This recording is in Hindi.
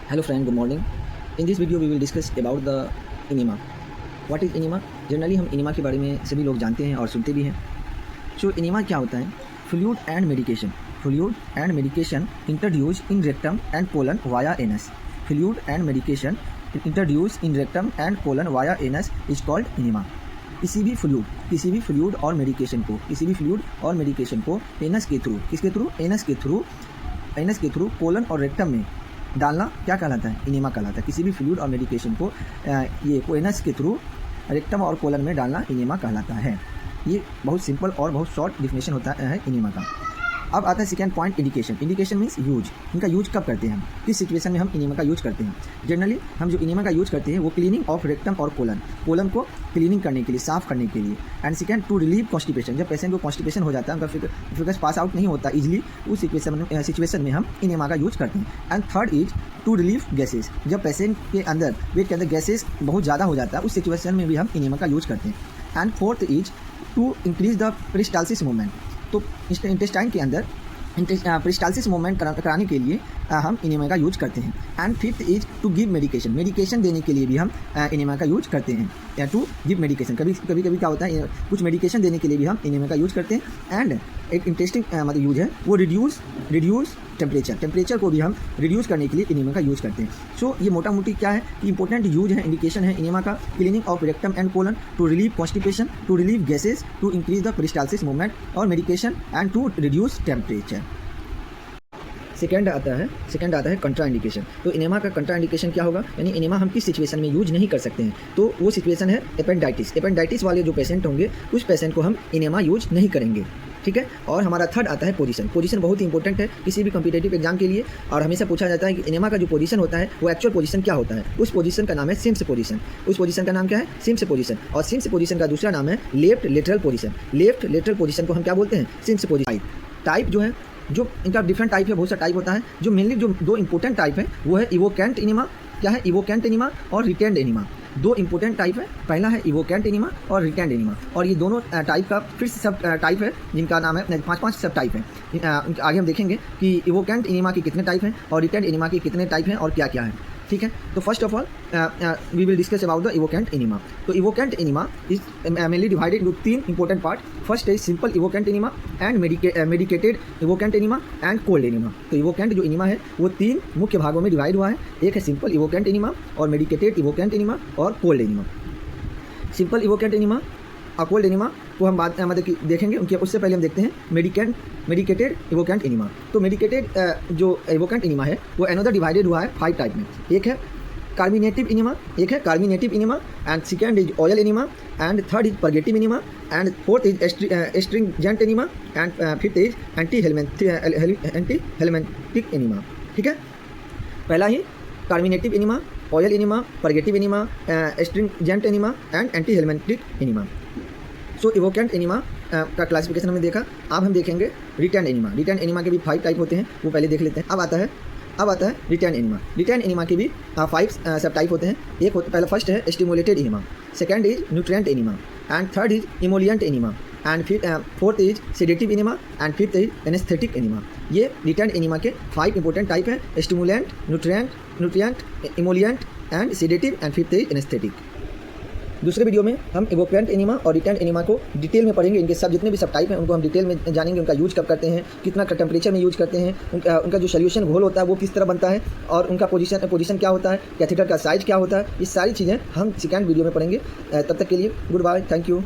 Hello friend, good morning. In this video we will discuss about the enema. What is enema? Generally हम enema के बारे में सभी लोग जानते हैं और सुनते भी हैं. So enema क्या होता है? Fluid and medication. Fluid and medication introduced in rectum and colon via anus. Fluid and medication introduced in rectum and colon via anus is called enema. किसी भी फ्लूइड और मेडिकेशन को एनस के थ्रू, किसके थ्रू? एनस के थ्रू कोलन और रेक्टम में डालना क्या कहलाता है? इनेमा कहलाता है. किसी भी फ्लूइड और मेडिकेशन को ये एनस के थ्रू रेक्टम और कोलन में डालना इनेमा कहलाता है. ये बहुत सिंपल और बहुत शॉर्ट डिफिनेशन होता है इनेमा का. अब आता है second point, indication. Indication means use. इनका यूज कब करते हैं हम? किस सिचुएशन में हम इनेमा का यूज करते हैं? जनरली हम जो इनेमा का यूज करते हैं वो क्लीनिंग ऑफ रेक्टम और कोलन को क्लीनिंग करने के लिए, साफ करने के लिए. And second, to relieve constipation. जब पेशेंट को कॉन्स्टिपेशन हो जाता है, उनका फिगर्स पास आउट नहीं होता इजीली, उस सिचुएशन में हम इनेमा का यूज करते हैं. And third is to relieve gases. जब पेशेंट के अंदर पेट के अंदर गैसेज बहुत ज़्यादा हो जाता है, उस सिचुएशन में भी हम इनेमा का यूज करते हैं. And fourth is to increase the peristalsis movement. तो इंटेस्टाइन के अंदर पेरिस्टाल्सिस मूवमेंट कराने के लिए हम इनेमा का यूज करते हैं. And fifth is to give medication देने के लिए भी हम इनेमा का यूज करते हैं. या टू गिव मेडिकेशन, कभी क्या होता है, कुछ मेडिकेशन देने के लिए भी हम इनेमा का यूज करते हैं. एंड एक इंटरेस्टिंग मतलब यूज है वो रिड्यूस टेम्परेचर को भी हम रिड्यूस करने के लिए इनेमा का यूज करते हैं. सो ये मोटा मोटी क्या है कि इंपॉर्टेंट यूज है, इंडिकेशन है इनेमा का. Cleaning of rectum and colon, to relieve constipation, to relieve gases, to increase the peristalsis movement और medication, and to reduce temperature. Second आता है कंट्रा इंडिकेशन. तो इनेमा का कंट्रा इंडिकेशन क्या होगा? यानी इनेमा हम किस सिचुएशन में यूज नहीं कर सकते हैं? तो वो सिचुएशन है एपेंडाइटिस वाले जो पेशेंट होंगे, उस पेशेंट को हम इनेमा यूज नहीं करेंगे. ठीक है. और हमारा थर्ड आता है पोजीशन बहुत ही इंपॉर्टेंट है किसी भी कॉम्पिटेटिव एग्जाम के लिए, और हमेशा पूछा जाता है कि इनेमा का जो पोजीशन होता है वो एक्चुअल पोजीशन क्या होता है? उस पोजीशन का नाम है सिम्स पोजीशन. उस पोजीशन का नाम क्या है? Sims position. और सिम्स पोजीशन का दूसरा नाम है लेफ्ट लेटरल पोजीशन को हम क्या बोलते हैं? CIMS position. टाइप जो है, जो इनका डिफरेंट टाइप है, बहुत सा टाइप होता है. जो मेनली जो दो इंपॉर्टेंट टाइप है वो है इवोकेंट इनेमा. क्या है? इवोकेंट इनेमा और रिटेंड एनिमा. दो इंपॉर्टेंट टाइप है. पहला है इवोकेंट एनिमा और रिटेंड एनिमा. और ये दोनों टाइप का फिर से सब टाइप है जिनका नाम है 5 सब टाइप है. आगे हम देखेंगे कि इवोकेंट एनिमा के कितने टाइप हैं और रिटेंड एनिमा के कितने टाइप हैं और क्या क्या है. ठीक है. तो first of all we will discuss about the evacuant enema. तो evacuant enema is mainly divided into 3 important part. First is simple evacuant enema and medicated evacuant enema and cold enema. तो इवोकेंट जो एनिमा है वो 3 मुख्य भागों में डिवाइड हुआ है. एक है सिंपल इवोकेंट एनिमा और मेडिकेटेड इवोकेंट एनिमा और cold enema. Simple evacuant enema और कोल्ड एनिमा को हम बाद मतलब कि देखेंगे. उनके उससे पहले हम देखते हैं मेडिकेटेड इवोकेंट एनिमा. तो मेडिकेटेड जो इवोकेंट एनिमा है वो अनदर डिवाइडेड हुआ है 5 टाइप में. एक है carminative enema, and second is oil enema, and third is purgative enema, and fourth is astringent enema, and fifth is anti helminthic enema. ठीक है. पहला ही carminative enema, oil enema, purgative enema, astringent enema and anti helminthic enema. So evacuant enema का क्लासिफिकेशन हमने देखा. अब हम देखेंगे रिटेंड एनिमा के भी 5 टाइप होते हैं, वो पहले देख लेते हैं. अब आता है रिटेंड एनिमा के भी 5 सब टाइप होते हैं. पहला फर्स्ट है stimulated enema, second is nutrient enema, and third is emollient enema, and fourth is sedative enema, and fifth is anaesthetic enema. ये रिटेंड एनिमा के 5 इंपॉर्टेंट टाइप हैं: stimulant, nutrient, emollient and sedative, and fifth is anaesthetic. दूसरे वीडियो में हम इवोकेंट एनिमा और रिटेंड एनिमा को डिटेल में पढ़ेंगे. इनके सब जितने भी सब टाइप हैं उनको हम डिटेल में जानेंगे. उनका यूज कब करते हैं, कितना टेम्परेचर में यूज करते हैं, उनका जो सोल्यूशन घोल होता है वो किस तरह बनता है, और उनका पोजीशन क्या होता है, कैथेटर का साइज क्या होता है. ये सारी चीज़ें हम सेकेंड वीडियो में पढ़ेंगे. तब तक के लिए गुड बाय, थैंक यू.